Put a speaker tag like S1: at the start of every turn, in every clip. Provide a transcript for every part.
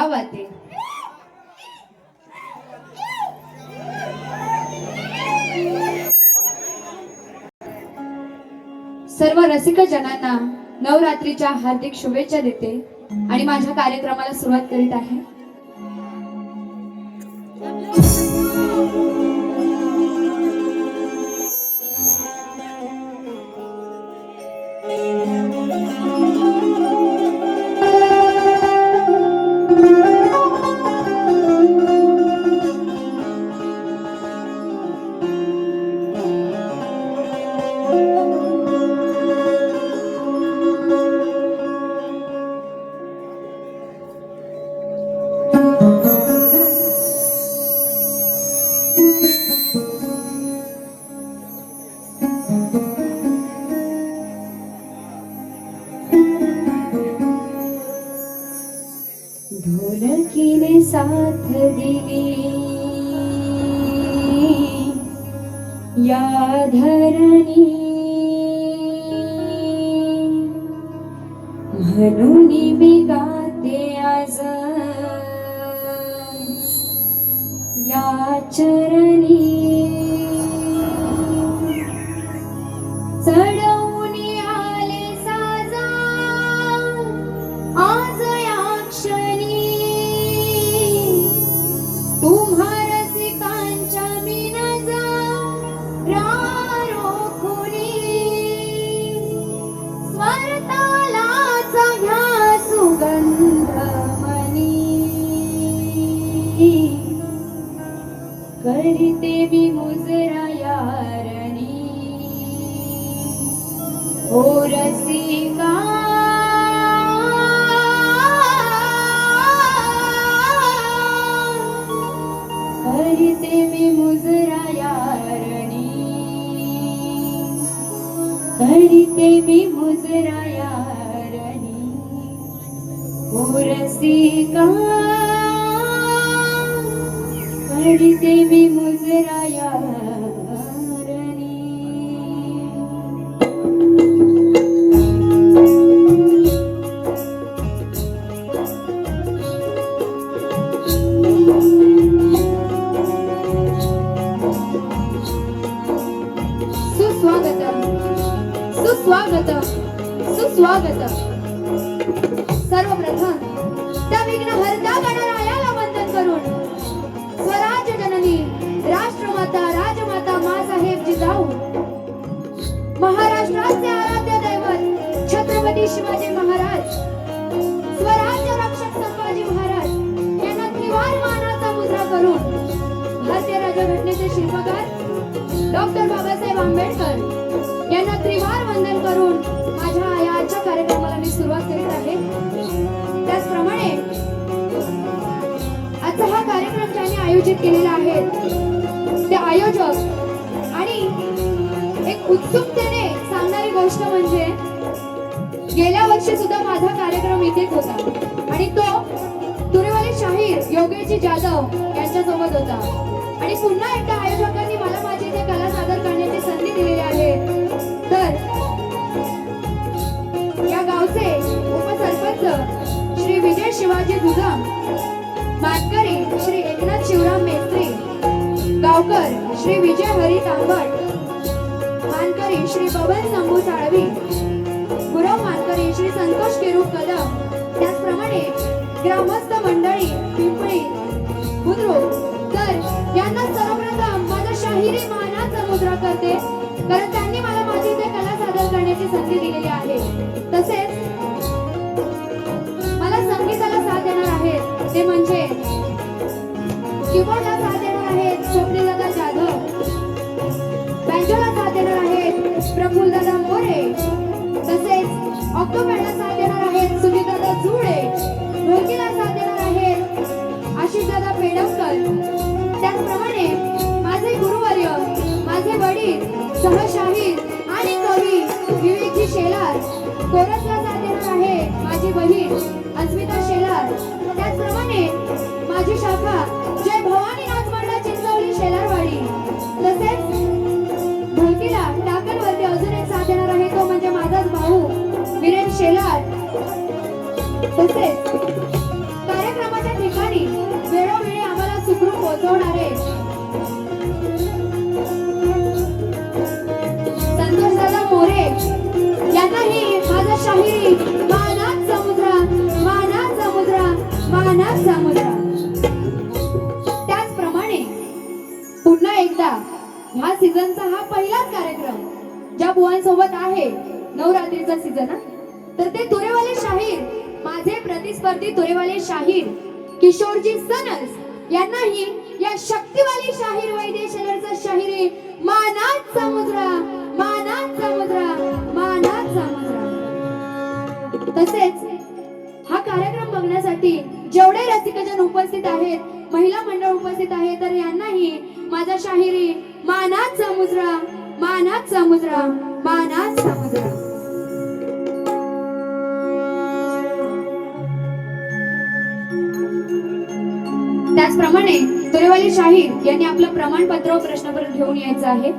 S1: क्या बात आहे. सर्व रसिक जनांना नवरात्रीच्या हार्दिक शुभेच्छा देते आणि माझ्या कार्यक्रमाला सुरुवात करीत आहे. ढोलकीने साथ दिली या धरणी, म्हणून मी गाते आज या चरणी. चढवून आले साजा आज या क्षणी, तुम्हा रसिकांच्या मिनजा रारोखुनी, स्वरतालाचा घ्या सुगंध मनी, करीते मी मुजरा यारणी. ओ रसिका करीते मी मुजरा यारणी, करीते मी मुजरा यारणी. ओ रसिका करीते मी मुजरा यारणी. सुस्वागत सुस्वागत. सर्वप्रथम त्या विघ्नहर्ता गणरायाला वंदन करून स्वराज्य जननी राष्ट्रमाता राजमाता माँसाहेब जिजाऊ, महाराष्ट्राचे आराध्य दैवत छत्रपती शिवाजी महाराज, स्वराज्य रक्षक संभाजी महाराज यांना त्रिवार मानाचा मुजरा करून भारतीय राज्यघटनेचे शिल्पकार डॉक्टर बाबासाहेब आंबेडकर यांना त्रिवार वंदन करून माझ्या या आजच्या कार्यक्रमाला मी सुरुवात करीत आहे. त्याचप्रमाणे आजचा हा कार्यक्रम ज्यांनी आयोजित केलेला आहे ते आयोजक आणि एक उत्सुकतेने सांगणारी गोष्ट म्हणजे गेल्या वर्षी सुद्धा माझा कार्यक्रम इथेच होता आणि तो तुरेवाले शाहीर योगेशजी जाधव यांच्यासोबत होता. आणि पुन्हा एकदा आयोजकांनी मला माझी इथे कला सादर करण्याची संधी दिलेली आहे. तर या गावचे उपसरपंच श्री विजय शिवाजी दुधाम, मानकरी श्री एकनाथ शिवराम मेस्त्री, गावकर श्री विजय हरी तांबट, मानकरी श्री बबन शंभू साळवी, गुरव मानकरी श्री संतोष किरूप कदम, त्याचप्रमाणे ग्रामस्थ मंडळी पिंपळी बुद्रुक. तर यांना सर्वप्रथम माझा शाहिरी मानाचा मुजरा करते, कारण त्यांनी मला माझी इथे कला सादर करण्याची संधी दिलेली आहे. तसेच मला संगीताला साथ देणार आहेत ते म्हणजे कीबोर्डला साथ देणार आहेत स्वप्नीलदादा जाधव, बँजोला साथ देणार आहेत प्रफुल्लदादा मोरे, तसेच ऑक्टोपॅडला साथ देणार आहेत सुनीलदादा जुळे, ढोलकीला साथ देणार आहेत आशिषदादा पेडवकर. त्याचप्रमाणे माझे गुरुवर्य, माझे वडील, सहशाहीर आणि कवी विवेकजी शेलार, कोरसला साथ देणार आहे माझी बहीण अस्मिता शेलार. त्याचप्रमाणे माझी शाखा जय भवानी नाचमंडळ चिंचवली शेलारवाडी. तसेच ढोलकीला टाकणवरती अजून एक साथ देणार आहे तो म्हणजे माझाच भाऊ वीरेन शेलार. तसेच कार्यक्रमाच्या शाहिरी मानात समुद्रा, मानात समुद्रा, मानात समुद्रा. त्याचप्रमाणे पुन्हा एकदा ह्या सीझनचा हा पहिलाच कार्यक्रम ज्या बुवांसोबत आहे, नवरात्रीचा सीझन. तर ते तुरेवाले शाहीर, माझे प्रतिस्पर्धी तुरेवाले शाहीर किशोरजी सनस यांनाही या शक्तिवाली शाहीर वैदेशलरचा शाहिरी मानात समुद्रा, मानात समुद्रा, मानात समुद्रा. तसेच हा कार्यक्रम बघण्यासाठी जेवढे रसिकजन उपस्थित आहेत, महिला मंडळ उपस्थित आहे, तर यांनाही माझा शाहिरी मानात समुद्रा, मानात समुद्रा, मानात समुद्रा. त्याचप्रमाणे तुरेवाली शाहीर यांनी आपलं प्रमाणपत्र व प्रश्नपत्र घेऊन यायचं आहे.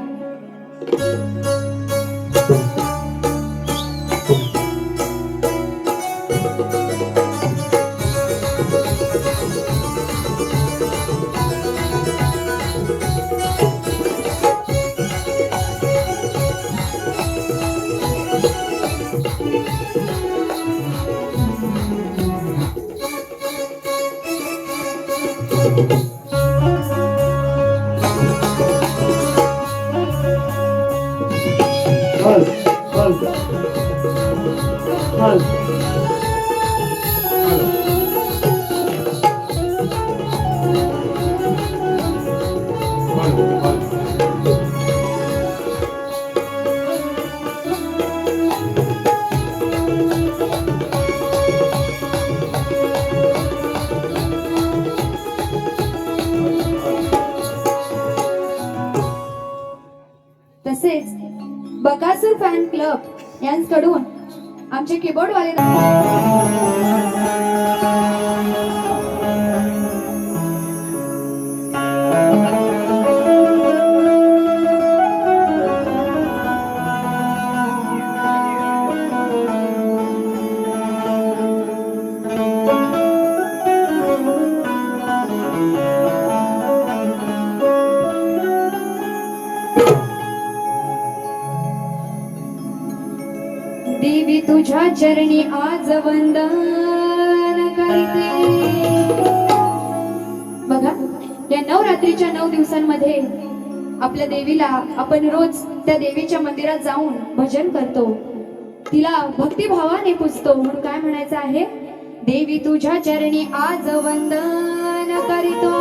S1: तसेच बकासूर फॅन क्लब यांकडून आमचे कीबोर्ड वाले देवी तुझ्या चरणी आज वंदन करते. बघा, या नवरात्रीच्या 9 दिवसांमध्ये आपल्या देवीला आपण रोज त्या देवीच्या मंदिरात जाऊन भजन करतो, तिला भक्तिभावाने पूजतो. म्हणून काय म्हणायचं आहे? देवी तुझ्या चरणी आज वंदन करीतो,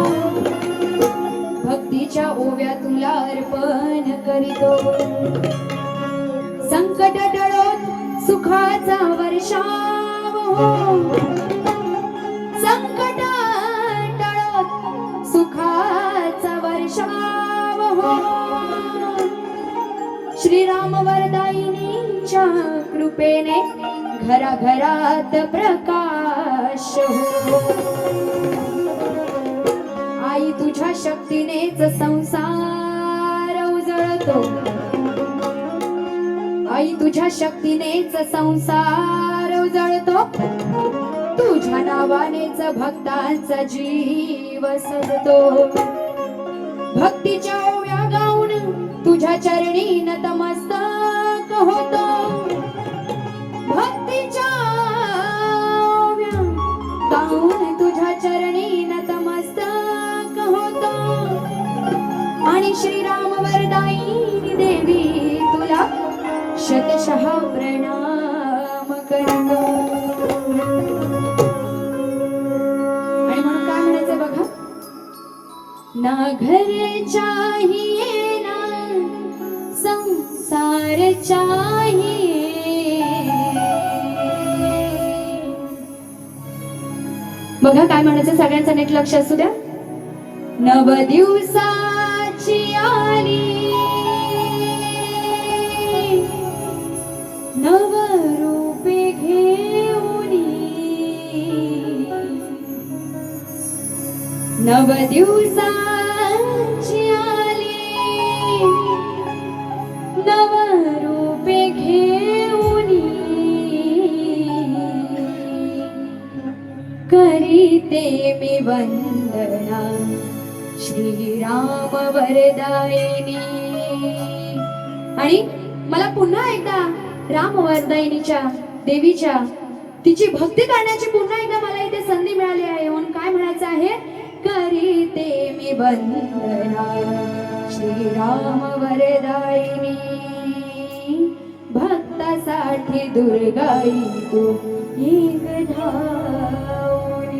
S1: भक्तीच्या ओव्या तुला अर्पण करीतो. संकट टळोत सुखाचा वर्षाव हो, संकट टळोत सुखाचा वर्षाव हो, श्रीराम वरदायिनीच्या कृपेने घराघरात प्रकाश हो. आई तुझ्या शक्तीनेच संसार उजळतो, आई तुझ्या शक्तीनेच संसार उजळतो, तुझ्या नावानेच भक्तांचा जीव सजतो. भक्तीच्या ओव्या गाऊन तुझ्या चरणी नतमस्तक होतो, भक्तीच्या ओव्या गाऊन तुझ्या चरणी नतमस्तक होतो. आणि श्रीराम वरदायिनी देवी तुला शतशः प्रणाम करतो. आणि म्हणून काय म्हणायचं बघा, ना घर चाहिए ना संसार चाहिए, बघा काय म्हणायचं, सगळ्यांचं नीट लक्ष असू द्या. नव दिवसाची आली नव रूपे घेऊनी, नव दिवसाची आली नव रूपे घेऊनी, करीते मी वंदना श्रीराम वरदायिनी. आणि मला पुन्हा एकदा राम वरदायिनीच्या देवीच्या तिची भक्ती करण्याची पुन्हा एकदा मला इथे संधी मिळाली आहे. म्हणून काय म्हणायचं आहे, करीते मी वंदना श्रीराम वरदायिनी, भक्तासाठी दुर्गाई तू एक धावणी.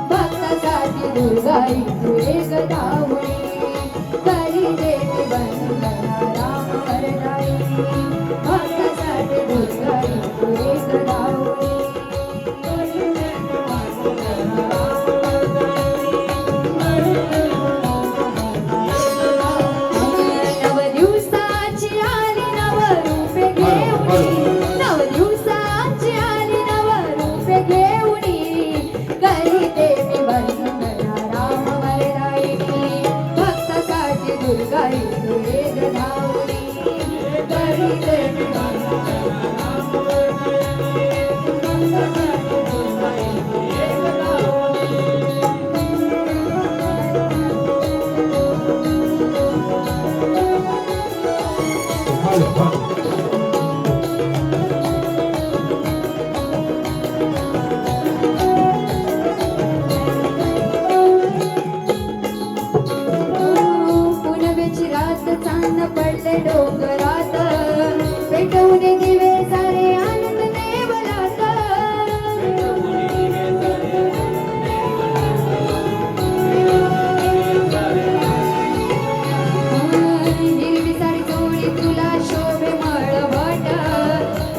S1: भक्तासाठी दुर्गाई तू एक धावणी, करीते मी वंदना राम वरदायिनी, भक्तासाठी दुर्गाई तू एक धावणी. नवदिवसाची आली नवरूपे घेऊनी, नवदिवसाची आली नवरूपे घेऊनी, करीते मी वंदना राम वरदायिनी, भक्तासाठी दुर्गाई तू एक धावणी, करीते मी वंदना राम वरदायिनी, भक्तासाठी दुर्गाई तू एक धावणी. पुनवेची रात चांदणं पडले डोंगरात, पेटवून दिवे सारे आनंद नेवलात. हिरवी साडी चोळी तुला शोभे मळवट,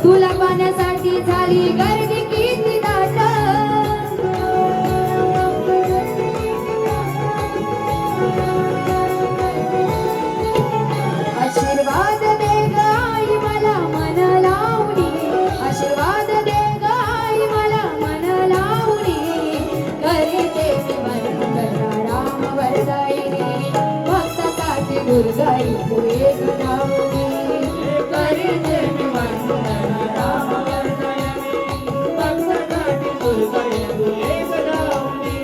S1: तुला पाण्यासाठी झाली गर्दी किती दाट. आशीर्वाद दे ग आई मला मन लावणी, आशीर्वाद दे ग आई मला मन लावणी, करीते मी वंदना राम वरदायिनी, भक्तासाठी दुर्गाई तू एक धावणी, करीते मी वंदना राम वरदायिनी, भक्तासाठी दुर्गाई तू एक धावणी.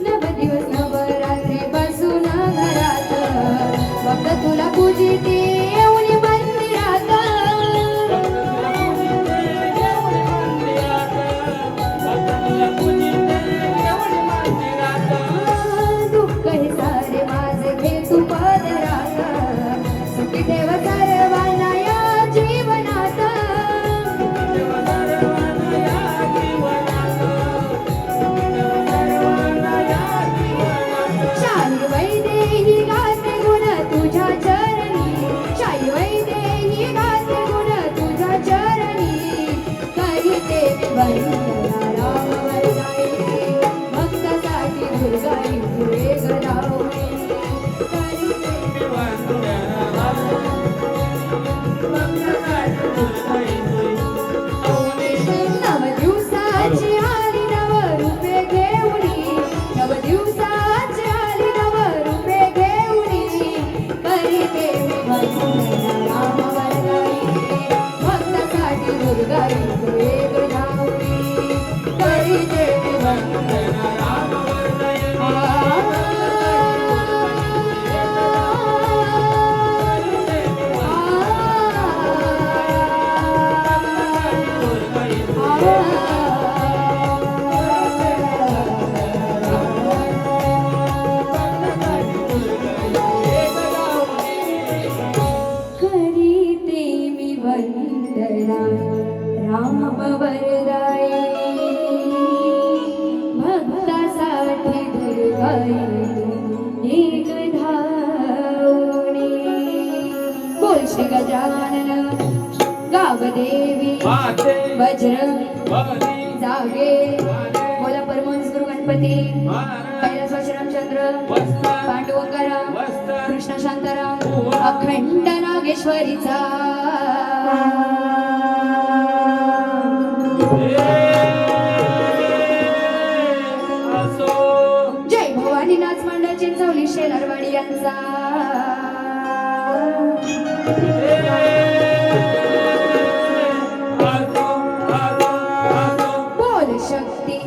S1: नवदिवस नवरात्री बसून घरात, फक्त तुला पूजिते येऊन मंदिरात. दुःख हे सारे माझे घे तू पदरात, सुखी ठेव सर्वांना या जीवनात. शाही वैदेही गाते गुण तुझ्या चरणी, शाही वैदेही गाते गुण तुझ्या चरणी, करीते मी वंदना राम वरदायिनी, भक्तासाठी दुर्गाई तू एक धावणी, करीते मी वंदना राम वरदायिनी, भक्तासाठी दुर्गाई तू एक धावणी. नवदिवसाची आली नवरूपे घेऊनी, नवदिवसाची आली नवरूपे घेऊनी, करीते मी वंदना राम वरदायिनी, भक्तासाठी दुर्गाई तू एक धावणी, करीते मी वंदना राम करीते मी वंदना राम वरदाई भक्तासाठी दुर्गाई एक धावणी बोल श्री गजानन गावदेवी बजरंग जागे बोला परमहंस गुरु गणपती कैलासवासी रामचंद्र पांडुरंगाराम कृष्ण शांताराम अखंड नागेश्वरीचा जय भवानी नाच मंडळ चिंचवली शेलारवाडी यांचा बोल शक्ती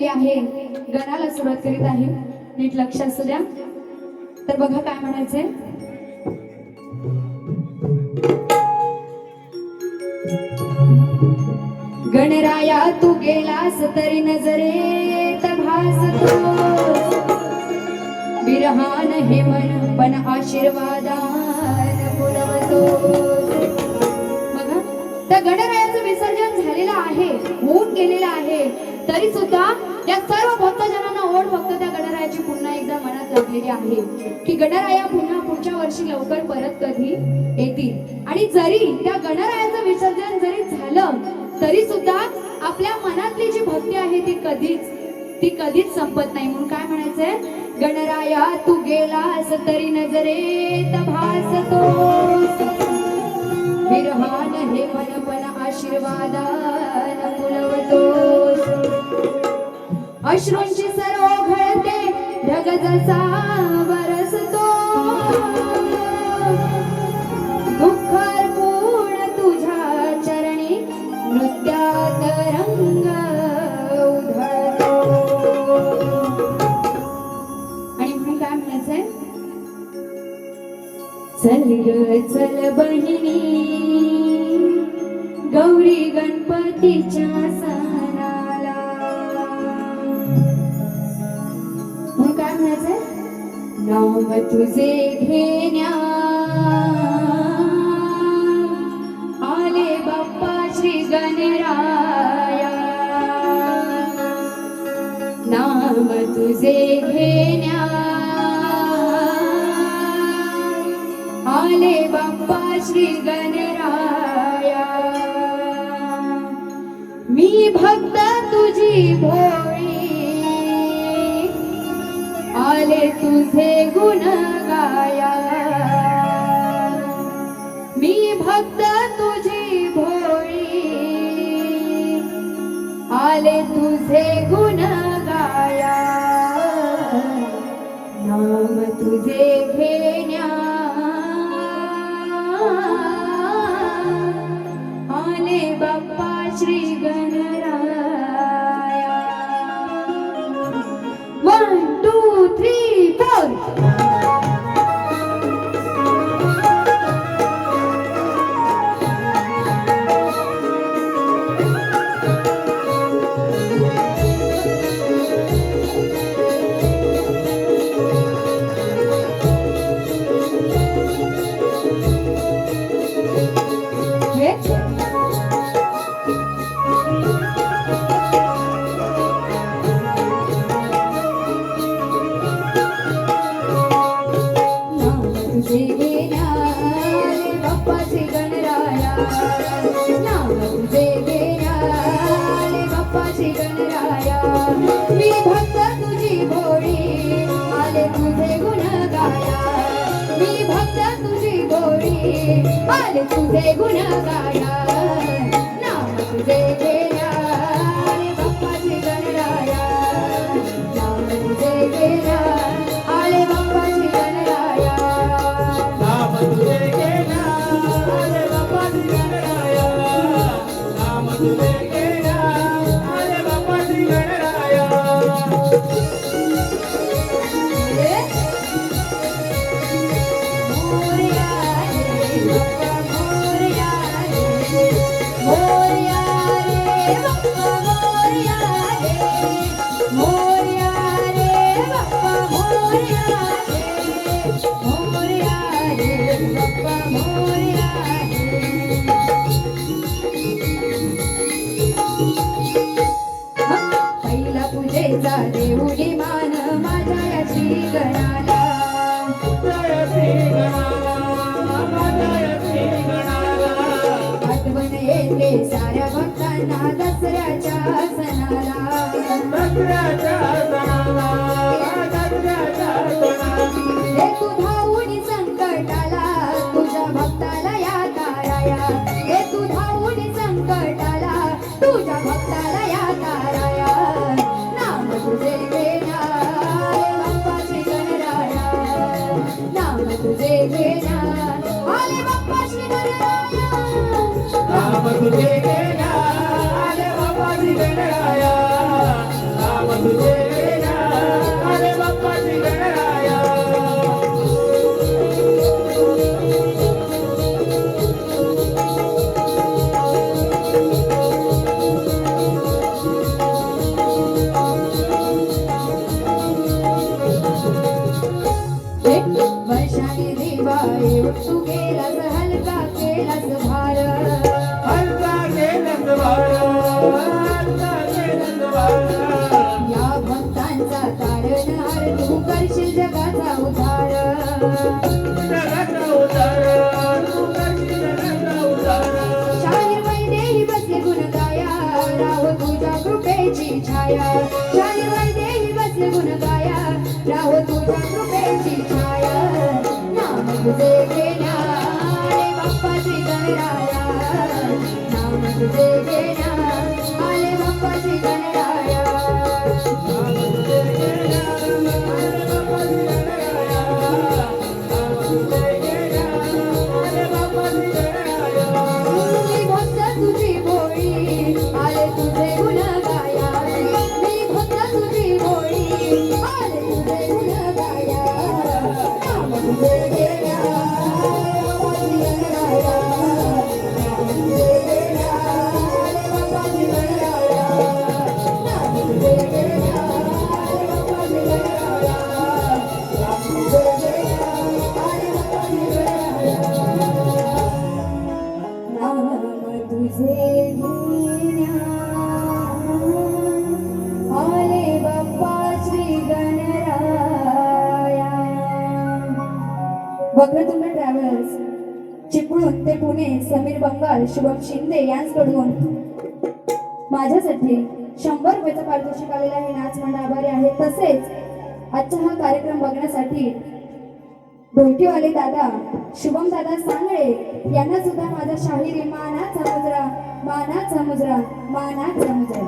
S1: आहे गणाला सुरुवात करीत आहे नीट लक्ष असू द्या तर बघा काय म्हणायचंय गणराया तू गेलास तरी नजरेत भासतो विरहान हे मन पण आशीर्वादान फुलवतो बघा त्या गणरायाचं विसर्जन झालेलं आहे होऊन गेलेलं आहे तरी सुद्धा या सर्व भक्तजनांना ओढ फक्त त्या गणरायाची पुन्हा एकदा मनात लागलेली आहे की गणराया पुन्हा पुढच्या वर्षी लवकर परत कधी येतील आणि जरी त्या गणरायाचं विसर्जन जरी झालं तरी सुद्धा आपल्या मनातली जी भक्ती आहे ती कधीच संपत नाही म्हणून काय म्हणायचंय गणराया तू गेलास तरी नजरेत भासतोस विरहान हे मन पण आशीर्वादान फुलवतोस अश्रूंची सरोघळते ढग जसा बरसतो दुःख पूर्ण तुझ्या चरणी नृत्यात रंग उधळतो आणि म्हणून काय म्हणायचंय चल ग चल बहिणी गौरी गणपतीच्या सणाला म्हणून काय म्हणायचंय नाम तुझे घेण्या आले बाप्पा श्री गणराया नाम तुझे घेण्या आले बाप्पा श्री गणराया मी भक्त तुझी भोळी आले तुझे गुण गाया मी भक्त तुझी भोळी आले तुझे गुण गाया नाम तुझे घेण्या आले बाप्पा श्री गणराया 1 2 3 4
S2: जय
S1: नाव तुझे घेण्या आले बाप्पा श्री गणराया मी भक्त तुझी भोळी आले तुझे गुण गाया मी भक्त तुझी भोळी आले तुझे गुण गाया नाव तुझे घेण्या आले बाप्पा श्री गणराया नाव तुझे घेण्या आले बाप्पा श्री गणराया
S2: नाम तुझे घेण्या आले बाप्पा श्री गणराया नाम तुझे घेण्या आले बाप्पा श्री गणराया
S1: मोरया रे बाप्पा मोरया रे मोरया रे बाप्पा मोरया रे मोरया रे बाप्पा मोरया रे मोरया रे बाप्पा मोरया पहिला पूजेचा देऊली मान माझ्या या श्री गणाला
S2: जय श्री गणाला जय श्री गणाला
S1: आठवण येते साऱ्या भक्तांना दसऱ्याच्या सणाला
S2: दसऱ्याच्या सणाला दसऱ्याच्या सणाला
S1: हे तू धावून संकटाला तुझ्या भक्ताला या ताराया हे तू धावून संकटाला तुझ्या भक्ताला या ताराया नाम तुझे घेण्या आले बाप्पा श्री गणराया नाम तुझे घेण्या आले बाप्पा श्री गणराया
S2: नाम तुझे घेण्या आले बाप्पा श्री गणराया नाम तुझे घेण्या आले बाप्पा श्री गणराया
S1: वर्षाने दिवाळी तू गेलास हलका केलास भार
S2: हलका केलंस वार हलका केलंस वार
S1: या भक्तांचा तारणहार तू करशील जगाचा उद्धार
S2: जगाचा उद्धार तू करशील जगाचा उद्धार
S1: शाहीर वैदेही बसले गुण गाया राहो तुझ्या कृपेची छाया शाहीर वैदेही बसले गुण गाया राहो तुझ्या कृपेची छाया नाम तुझे घेण्या आले बाप्पा श्री गणराया नाम तुझे घेण्या आले बाप्पा श्री गणराया
S2: नाम तुझे घेण्या आले बाप्पा श्री गणराया नाम तुझे घेण्या आले बाप्पा श्री गणराया
S1: मी भक्त तुझी भोळी आले तुझे गुण गाया मी भक्त तुझी भोळी आले तुझे गुण गाया नाम तुझे घेण्या बाप्पा श्री गणराया नाम तुझे घेण्या आले बाप्पा श्री गणराया नाम तुझे घेण्या आले बाप्पा श्री गणराया नाम तुझे घेण्या आले बाप्पा श्री गणराया नाम तुझे घेण्या आले बाप्पा श्री गणराया वक्रतुंड ट्रॅव्हल्स चिपळूण ते पुणे समीर बंगाल शुभम शिंदे यांच्याकडून माझ्यासाठी 100 रुपयाचं पारितोषिक आलेलं आहे. नाच मंडळ आभारी आहे. तसेच आजचा हा कार्यक्रम बघण्यासाठी ढोलकीवाले दादा शुभम दादा सांगळे यांना सुद्धा माझा शाहिरी मानाचा मुजरा मानाचा मुजरा मानाचा मुजरा.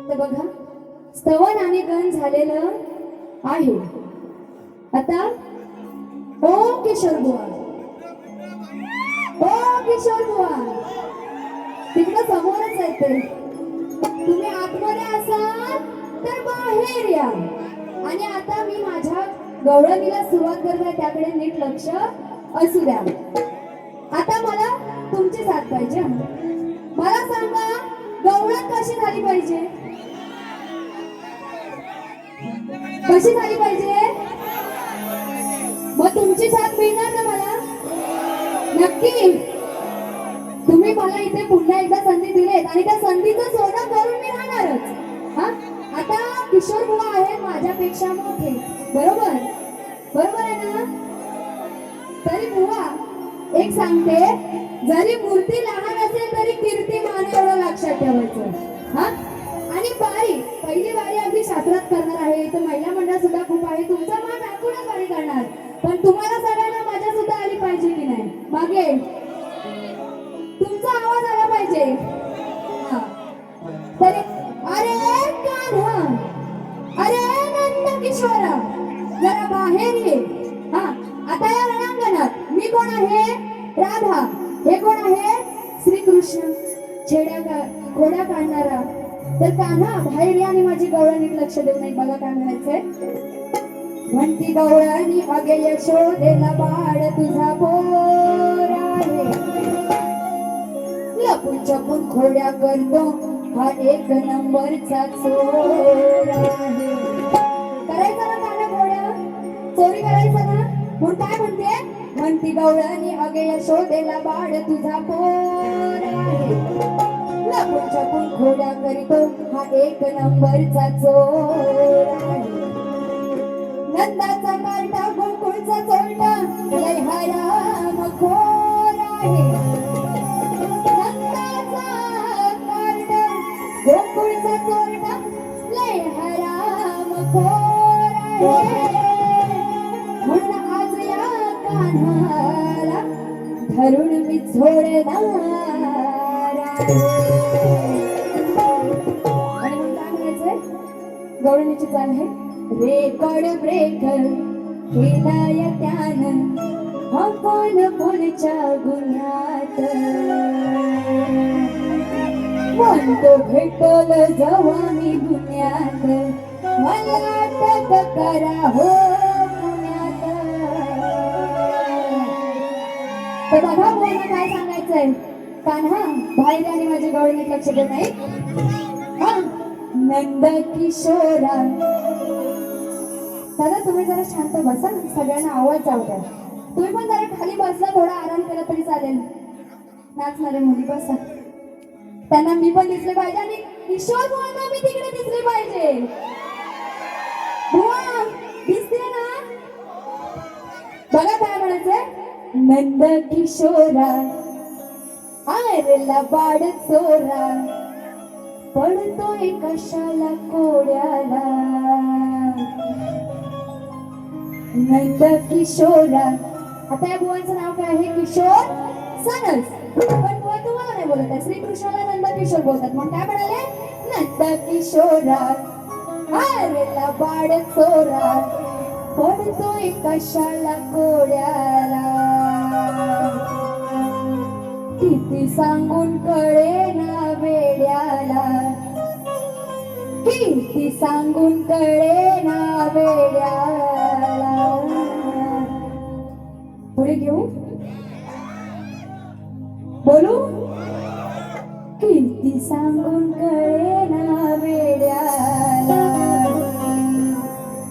S1: तर बघा, स्तवन आणि गण झालेलं आहे. आता ओ किशोर बुवा, ओ किशोर बुवा, तिकडं समोरच आहे ते. तुम्ही आतमध्ये असाल तर बाहेर या. आणि आता मी माझ्या गवळणीला सुरुवात करते, त्याकडे नीट लक्ष असू द्या. आता मला तुमची साथ पाहिजे. मला सांगा, गवळण कशी झाली पाहिजे? कशी झाली पाहिजे? मग तुमची साथ मिळणार ना मला? नक्की. तुम्ही मला इथे पुन्हा एकदा संधी दिलीत आणि त्या संधीचं सोनं करून मी राहणारच. हा, आता किशोर बुवा आहेत माझ्यापेक्षा मोठे, बरोबर? बरोबर आहे ना? तरी बुवा एक सांगते, जरी मूर्ती लहान असेल तरी कीर्तिमान एवढं लक्षात ठेवायचं. हा, आणि पहिली बारी अगदी शास्त्रात करणार आहे. इथं महिला मंडळ सुद्धा खूप आहे. तुमचा मान राखूनच बारी करणार, पण तुम्हाला सगळ्यांना मजा सुद्धा आली पाहिजे की नाही? मागे तुमचा आवाज आला पाहिजे. हा, तरी अरे कान्हा, अरे नंद किशोर, जरा बाहेर ये. हा, आता या रणांगणात मी कोण आहे? राधा. हे कोण आहे? श्रीकृष्ण, घोड्या काढणारा. तर कान्हा बाहेर या आणि माझी गवळण नीट लक्ष देऊ नये. बघा काय म्हणायचंय. म्हणती गवळणी अगे यशोदेला बाळ तुझा पोर आहे, लपून छपून खोड्या करतो हा एक नंबरचा चोर आहे. करायचं ना कान्हा खोड्या? चोरी करायचं ना? म्हणून काय म्हणते? म्हणती गवळणी अगे यशोदेला बाळ तुझा पोर आहे, लपून छपून खोड्या करीतो हा एक नंबरचा चोर आहे. नंदाचा काटा गोकुळचा चोरटा लय हराम खोर आहे. नंदाचा काटा गोकुळचा चोरटा लय हराम खोर आहे. म्हणून आज या कान्हाला धरून मी झोडणार आहे. आणि मग काय म्हणायचंय? गवळणीची चाल आहे. रेकॉर्ड ब्रेक केलाय त्यानं, हा कोणच्या गुन्ह्यात म्हणतो भेटल जेव्हा मी गुन्ह्यात, मला अटक करा हो पुण्यात. तर बघा बोलणं काय सांगायचंय. कान्हा बाहेर आणि माझी गवळणीत लक्ष देत नाही. हा, नंद किशोरा. दादा तुम्ही जरा शांत बसा, सगळ्यांना आवाज जाऊ द्या. तुम्ही पण जरा खाली बसला, थोडा आराम केला तरी चालेल. नाचणारे मुली बसा, त्यांना मी पण दिसले पाहिजे आणि किशोर बुवांना मी तिकडे दिसले पाहिजे. बुवा दिसते ना? बघा काय म्हणायचंय. नंद किशोरा आरला बाड चोरा, पडतोय कशाला कोड्याला. नंद किशोरा. आता या बुवांचं नाव काय आहे? किशोर सनस. पण बुवा तुम्हाला नाही बोलत आहे, श्रीकृष्णाला नंद किशोर बोलतात. मग काय म्हणाले? नंद किशोरा आरला बाड चोरा, पडतोय कशाला कोड्याला. किती सांगून कळेना वेड्याला, किती सांगून कळेना वेड्याला. पुढे घेऊ, बोलू. किती सांगून कळेना वेड्याला,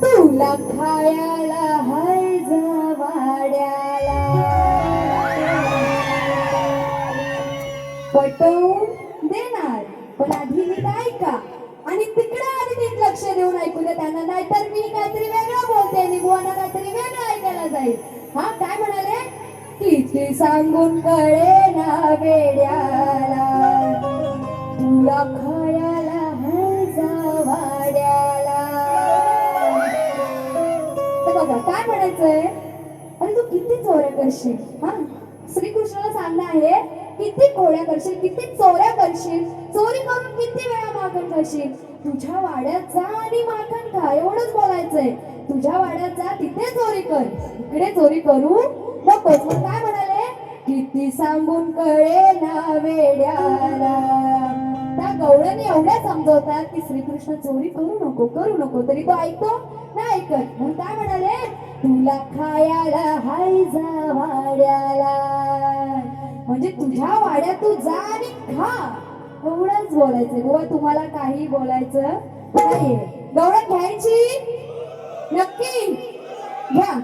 S1: तुला खायला हाय वाड्याला. पटवून देणार पण आधी नीट ऐका आणि तिकडे आधी नीट लक्ष देऊन ऐकू दे त्यांना, नाहीतर मी काहीतरी वेगळं बोलते आणि बुवांना काहीतरी वेगळं ऐकायला जाईल. हा काय म्हणाले? किती सांगून कळेना वेड्याला, तुला खायला हाय वाड्याला. तर बघा काय म्हणायचंय, अरे तू किती चोऱ्या करशील. हा श्रीकृष्णाला सांगणं आहे, किती खोड्या करशील, किती चोऱ्या करशील, चोरी करून किती वेळा माखण करशील. तुझ्या वाड्यात जा आणि माखण खा, एवढंच बोलायचंय. तुझ्या वाड्यात जा, तिथे चोरी कर, इकडे चोरी करू नकोस. मग काय म्हणाले? किती सांगून कळेना वेड्याला. त्या गवळणी एवढ्या समजवतात की श्रीकृष्ण चोरी करू नको, करू नको, तरी तो ऐकतो नाही ऐकत. म्हणून काय म्हणाले? तुला खायला हाय वाड्याला, म्हणजे तुझ्या वाड्यात तू जा आणि खा, एवढंच बोलायचंय. बुवा तुम्हाला काही बोलायचं नाहीये. गवळण घ्यायची नक्की घ्या.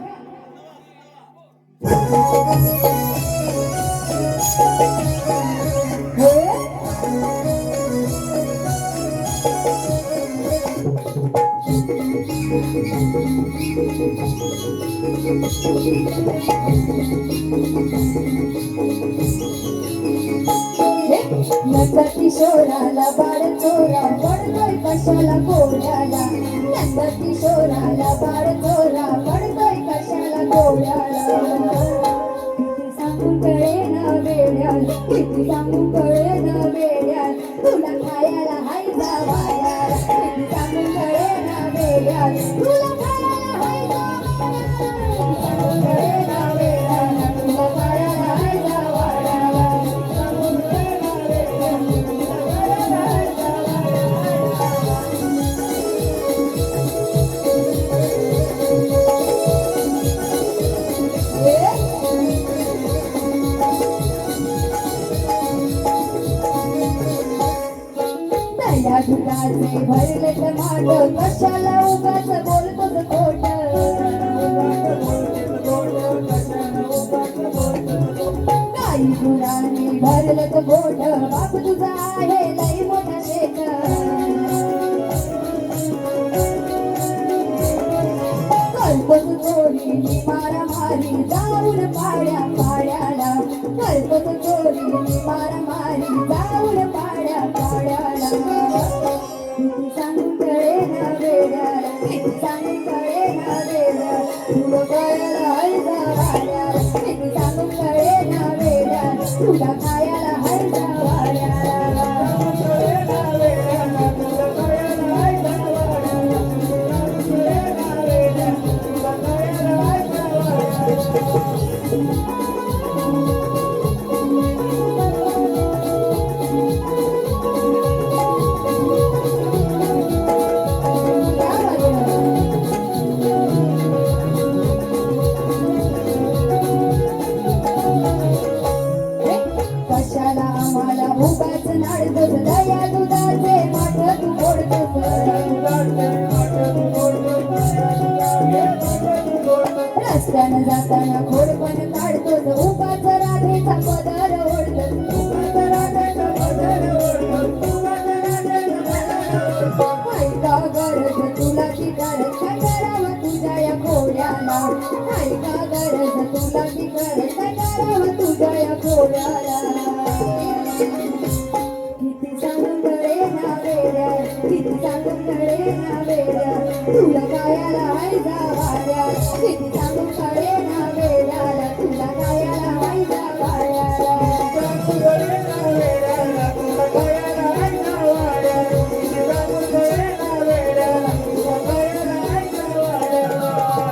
S1: नंद किशोराला बाळ चोरा पडतोय कशाला कोड्याला, नंद किशोराला बाळ चोरा पडतोय कशाला कोड्याला. किती सांगून कळेना वेड्याला, किती सांगून कळेना वेड्याला, तुला खायला हाय वाड्याला. किती सांगून कळेना वेड्याला, तुला खायला हाय कळेना वेड्याला, तुला खायला हाय वाड्याला. दुधाचे भरले टमाट, कशाला उगाच बोलतोस खोट. काही गुरांनी भरलेत गोठ, बाप तुझा आहे लई मोठा शेत. कल्पत चोरी मारामारी जाऊन पाड्या पाड्याला, कल्पत चोरी मारामारी जाऊन पाड्या पाड्याला. किती सांगून कळेना वेड्याला, किती सांगून कळेना वेड्याला, तुला कळायला हाय वाड्याला. किती सांगून कळेना वेड्याला, तुला खायला हाय वाड्याला. कशाला आम्हाला उगाच नाडतोस, दया दुधाचे माठ तू फोडतोस. रस्त्यानं जाताना खोडपण काढतोस, उगाच राधेचा पदर ओढतोस. ऐका गरज तुला ती गरज, काय करावं तुझ्या या खोड्याला. ऐका गरज तुला ती गरज, काय करावं तुझ्या या खोड्याला. किती सांगून कळेना वेड्या, किती सांगून कळेना वेड्या, तुला खायला हाय वाड्याला. किती सांगून कळेना वेड्याला, तुला खायला हाय वाड्याला.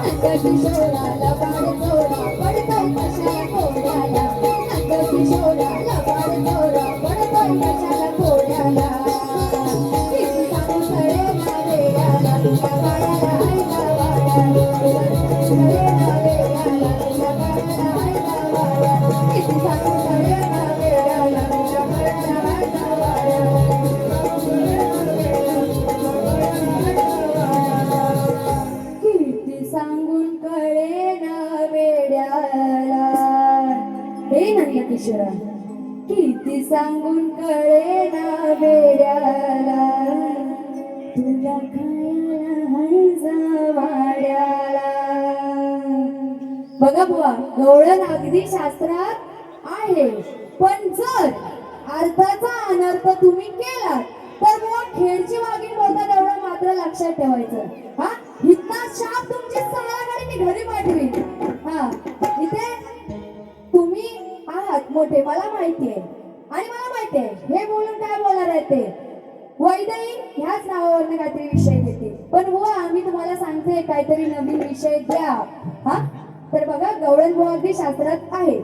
S1: नंद किशोराला बाळ चोरा पडतोय कशाला कोड्याला, नंद किशोराला ती सांगून कळे ना बेड्याला तुला खायला हायचा वाड्याला. बघा बुवा, गवळण अगदी शास्त्रात आहे, पण जर अर्थाचा अनर्थ तुम्ही केला तर बुवा खेळची वाघीण बोलतात एवढं मात्र लक्षात ठेवायचं. हा, इथना शाप तुमची 6 गाडीने घरी पाठवी. हा, इथे तुम्ही आहात मोठे मला माहिती आहे, आणि मला माहिती आहे हे बोलून काय बोलणार आहे ते. वैदई ह्याच नावावरनं काहीतरी विषय घेते, पण बुवा आम्ही तुम्हाला सांगते काहीतरी नवीन विषय घ्या. हा, तर बघा गवळण बुवा अगदी शास्त्रात आहे.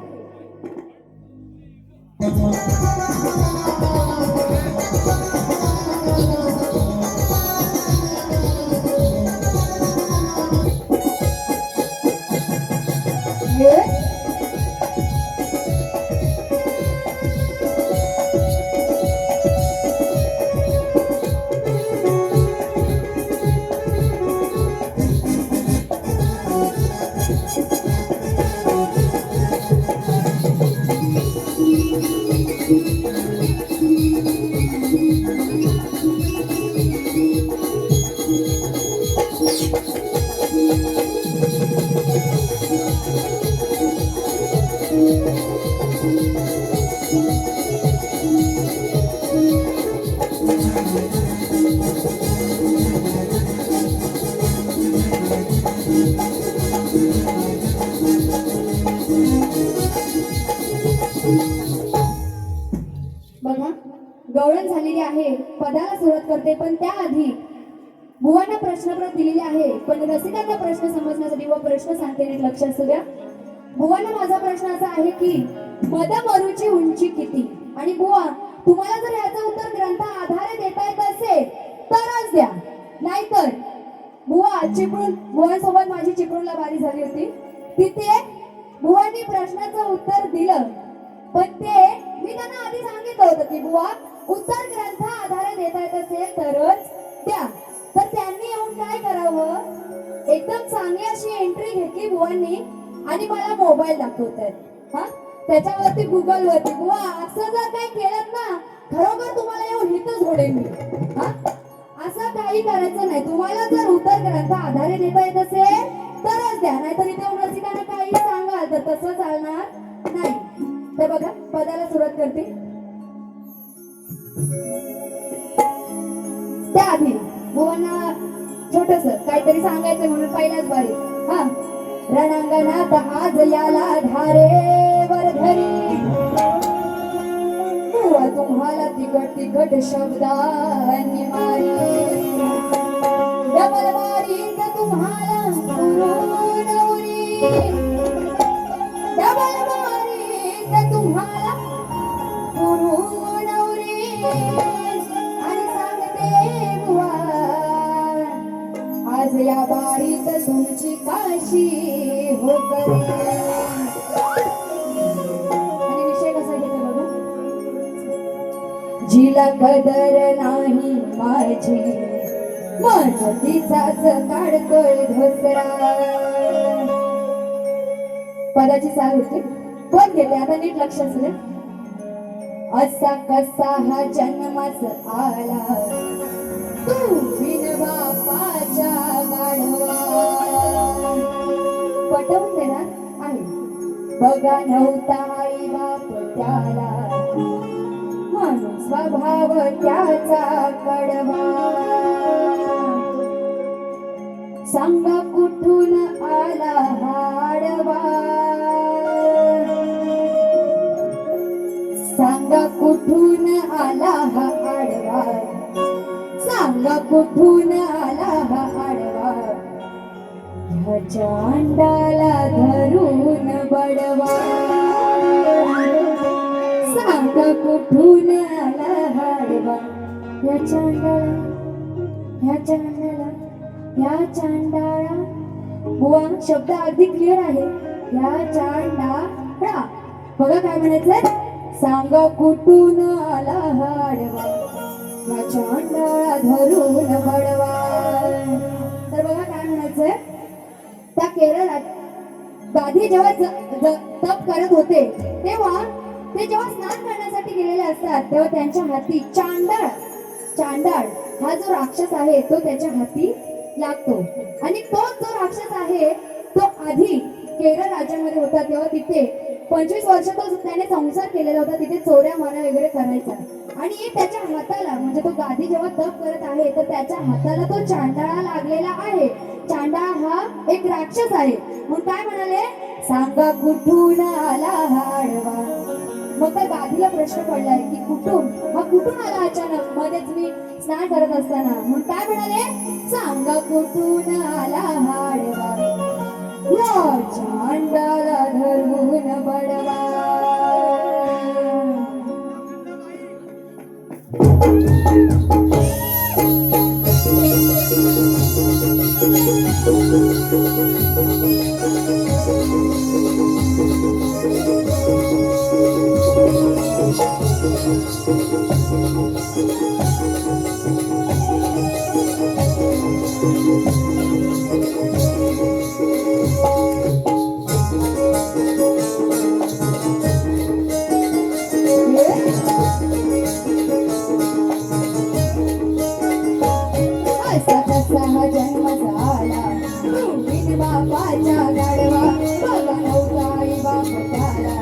S1: बघा गवळण झालेली आहे, पदाला सुरुवात करते, पण त्याआधी बुवांना प्रश्नप्रत दिलेली आहे. पण रसिकांना प्रश्न समजण्यासाठी व प्रश्न सांगते नीट लक्ष असू द्या. बुवांना माझा प्रश्न असा आहे की मदमरूची उंची किती? आणि बुवा तुम्हाला जर याचं उत्तर ग्रंथा आधारे देता येत असेल तरच द्या, नाहीतर बुवा चिपळूण, बुवांसोबत माझी चिपळूणला बारी झाली होती, तिथे बुवांनी प्रश्नाचं उत्तर दिलं, पण ते मी त्यांना आधी सांगितलं होतं की बुवा उत्तर ग्रंथा आधारे देता येत असेल तरच द्या. तर त्यांनी येऊन काय करावं, एकदम चांगली अशी एंट्री घेतली बुवांनी आणि मला मोबाईल दाखवतायत. हा, त्याच्यावरती गुगल वरती बुवा असं जर काही केलं ना खरोखर तुम्हाला येऊन हितच घोडेन मी. हा, असं काही करायचं नाही. तुम्हाला जर उत्तर ग्रंथा आधारे देता येत असेल तरच द्या, नाहीतर इथे येऊन रसिकांना काही सांगाल तर तसं चालणार नाही. तर बघा पदाला सुरुवात करते. त्याआधी बुवांना छोटस काहीतरी सांगायचं म्हणून पहिल्याच बारी. हा, रणांगणात आज याला धारेवर धरी बुवा तुम्हाला तिखट तिखट शब्दांनी मारी, डबल मारीत तुम्हाला पुरून उरी, डबल मारीत तुम्हाला पुरून उरी. आणि सांगते बुवा आज या बारीत तुमची काशी हो करे. आणि विषय कसा घेते बघा. जिला कदर नाही माझी मन तिचाच काढतोय धोसरा. पदाची चाल होती, पण घेते आता नीट लक्ष असू दे. असा कसा हा जन्मच आला तू बिन बापाच्या गाढवा. पटवून देणार आहे. बघा नव्हता आई बाप त्याला म्हणून स्वभाव त्याचा कडवा. सांगा कुठून आला हाडवा, सांगा कुठून आला हा आडवा, सांगा कुठून आला हा आडवा. ह्याच्या अंडाला धरून बडवा, सांगा कुठून आला हा आडवा. ह्याच्या अंडाला, ह्याच्या अंडाला, ह्याच्या अंडाला. बुवा शब्द अगदी क्लिअर आहे. ह्याच्या अंडाला बघा काय म्हणायचंय. सांगा कुठून आला हाडवा, माझ्या अंडाळा धरून बडवा. तर बघा काय म्हणायचंय. त्या केरळात गांधी जेव्हा तप करत होते तेव्हा ते जेव्हा स्नान करण्यासाठी गेलेले असतात तेव्हा त्यांच्या हाती चांडाळ हा जो राक्षस आहे तो त्याच्या हाती लागतो आणि तो जो राक्षस आहे तो आधी केरळ राज्यामध्ये होता तेव्हा तिथे 25 वर्ष तो त्याने संसार केलेला होता तिथे चोऱ्या मारा वगैरे करायचा आणि त्याच्या हाताला म्हणजे तो गादी जेव्हा तप करत आहे तर त्याच्या हाताला तो चांडाळा लागलेला आहे. चांडाळा हा एक राक्षस आहे. मग काय म्हणाले, सांगा कुठून आला हाडवा. मग त्या गादीला प्रश्न पडलाय की कुठून आला अचानक मध्येच मी स्नान करत असताना. मग काय म्हणाले, सांगा कुठून आला हाडवा, या चांडाला धरून बडवा. असा कसा हा जन्म झाला, बिन बापाच्या गाडवा. बघा नव्हता आई बाप त्याला,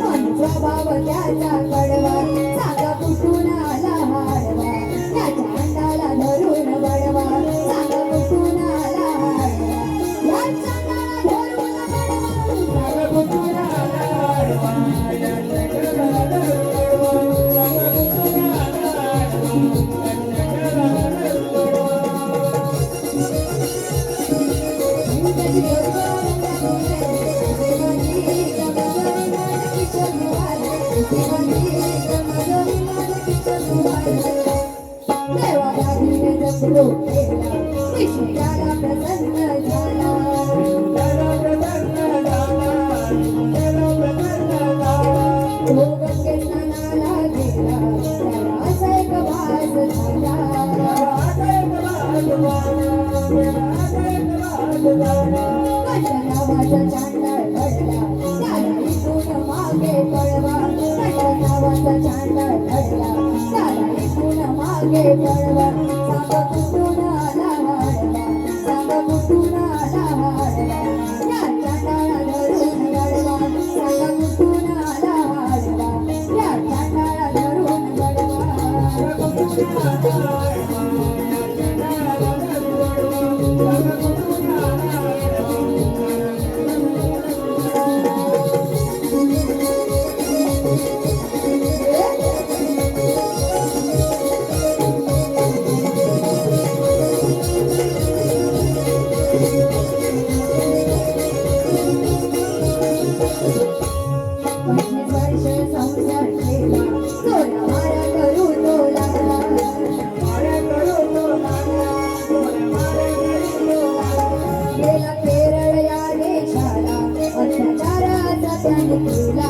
S1: आमचा भाव त्याचा कडवा. सांगा कुठून आला हाडवा, या चांडाला धरून बडवा. सांगा कुठून आला हाडवा, या चांडाला धरून बडवा.
S2: सांगा कुठून आला हाडवा, या चांडाला धरून बडवा. सांगा कुठून आला हाडवा, या चांडाला धरून बडवा.
S1: विषयाला प्रसन्न झाला, तो गंगे स्नानाला गेला, त्याला असा एक भास झाला. कंठ नावाचा चांडाळ घडला, त्याला इथून मागे पळवा. कंठ नावाचा चांडाळ घडला, त्याला इथून मागे पळवा. सांगा कुठून आला हाडवा, सांगा कुठून आला हाडवा, या चांडाळा धरून बडवा. सांगा कुठून आला हाडवा, या चांडाळा धरून संसार केला, चोरा मारा करू तो लागला. गेला केरळ या देशाला, अत्याचाराचा त्याने केला.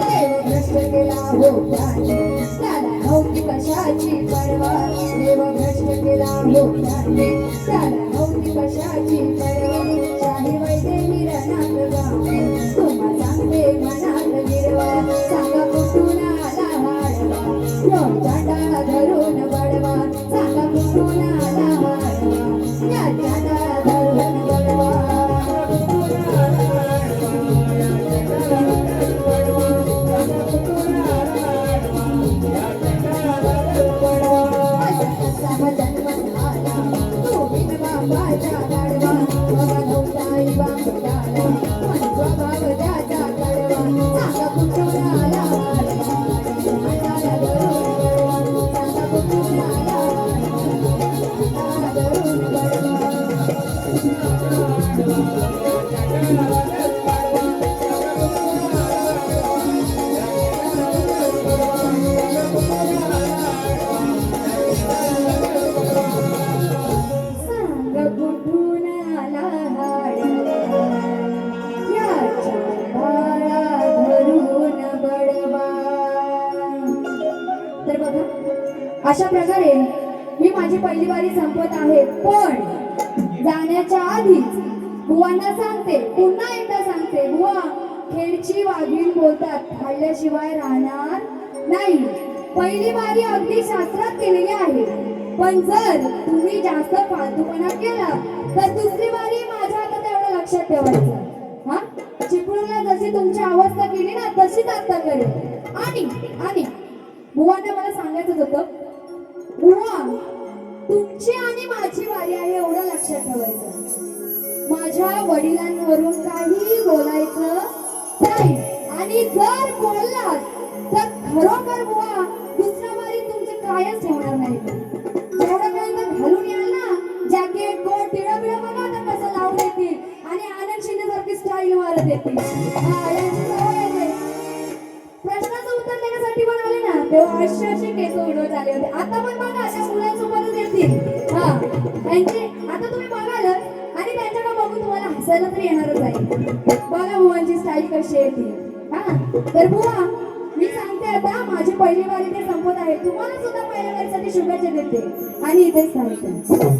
S1: देवभ्रष्ट केला हो त्याने, त्याला नव्हती कशाची परवा. देवभ्रष्ट केला हो त्याने, त्याला नव्हती कशाची परवा. शाही वैद्य हिरणात गावे, तुम्हा सांगते मनात गिरवा. सांगा कुठून आला हाडवा, यो चांडाळा धरून बडवा. सांगा कुठून आला हाडवा, या चांडाळा धरून बडवा. असा कसा हा जन्म झाला, तो बिन बापाच्या गाडवा. बघा नव्हता आई बाप त्याला, आमचा भाव त्याचा कडवा. सांगा कुठून आला हाडवा, चांडाळा धरून बडवा. सांगा कुठून आला हाडवा, चांडाळा धरून बडवा. सांगा कुठून आला हाडवा, या चांडाळा धरून बडवा. तर बघा, अशा प्रकारे मी माझी पहिली वारी संपवत आहे. पण जाण्याच्या आधीच बुवांना सांगते, पुन्हा एकदा सांगते, बुवा खेडची वाघीण बोलतात, खाल्ल्याशिवाय राहणार नाही. पहिली बारी अगदी शास्त्रात केलेली आहे, पण जर तुम्ही जास्त फालतूपणा केला तर दुसरी बारी माझ्या हातात एवढं लक्षात ठेवायचं. हा, चिपळूणला जशी तुमची अवस्था केली ना तशीच आता करेल. आणि बुवांना मला सांगायचं होतं, बुवा तुमची आणि माझी बारी आहे एवढं लक्षात ठेवायचं. माझ्या वडिलांवरून काही बोलायचं नाही, आणि जर बोललात तर खरोखर बुवा दुसऱ्या बारी तुमचं कायच ठेवणार नाही. जेवढं काही तर घालून याल ना, जॅकेट कोट टिळा बिळा बघा आता कसं लावून येतील आणि आनंद शिंदे सारखी स्टाईल मारत येतील. हा, यांची सवय आहे. प्रश्नाचं उत्तर देण्यासाठी पण आले ना तेव्हा अशी केस उडवत आले होते. आता पण बघा त्या मुलांसोबतच येतील. हा, त्यांचे आता तुम्ही बघाल आणि त्यांच्याकडे बघून तुम्हाला हसायला तर येणारच आहे. बघा बुवांची स्टाईल कशी आहे ती. हा, तर बुवा मी सांगते आता माझी पहिली वारी ते संपत आहे. तुम्हाला सुद्धा पहिल्या वारीसाठी शुभेच्छा देते आणि इथेच सांगते.